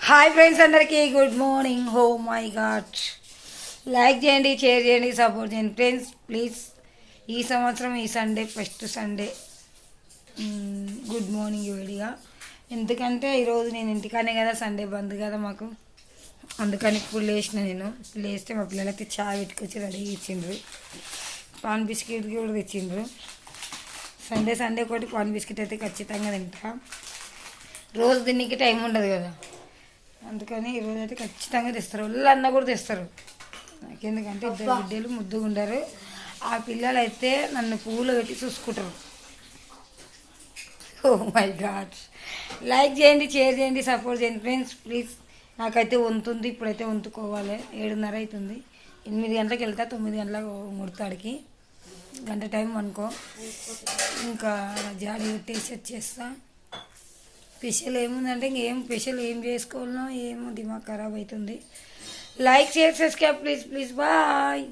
Hi friends, అందరికీ good morning. Oh my God, like చేయండి, share చేయండి, సపోర్ట్ చేయండి ఫ్రెండ్స్ ప్లీజ్. ఈ సంవత్సరం ఈ Sunday first Sunday good morning video. ఎందుకంటే ఈరోజు నేను ఇంటికానే కదా, సండే బంద్ కదా మాకు. అందుకని ఇప్పుడు లేచిన. నేను లేస్తే మా పిల్లలకి చాయ్ పెట్టుకొచ్చి రెడీ ఇచ్చిండ్రు. పాన్ బిస్కెట్ కూడా తెచ్చిండ్రు. సండే సండే ఒకటి పాన్ బిస్కెట్ అయితే ఖచ్చితంగా తింటా. రోజు తిన్నికి టైం ఉండదు కదా, అందుకని ఈరోజు అయితే ఖచ్చితంగా తెస్తారు. వాళ్ళన్న కూడా తెస్తారు నాకు. ఎందుకంటే ఇద్దరు బిడ్డలు ముద్దుగా ఉండరు. ఆ పిల్లలు అయితే నన్ను పువ్వులు పెట్టి చూసుకుంటారు. ఓ మై గాడ్, లైక్ చేయండి, షేర్ చేయండి, సపోర్ట్ చేయండి ఫ్రెండ్స్ ప్లీజ్. నాకైతే వంతుంది, ఇప్పుడైతే వంతుకోవాలి. 7:30 అవుతుంది. 8 గంటలకు వెళ్తా, 9 గంటలకు ముడతాడికి. గంట టైం అనుకో. ఇంకా జాడీ పెట్టేసి వచ్చేస్తా. స్పెషల్ ఏముందంటే ఇంకేం స్పెషల్ ఏం చేసుకోవాలనో ఏమో, దిమాగ్ ఖరాబ్ అవుతుంది. Like share subscribe please please. Bye.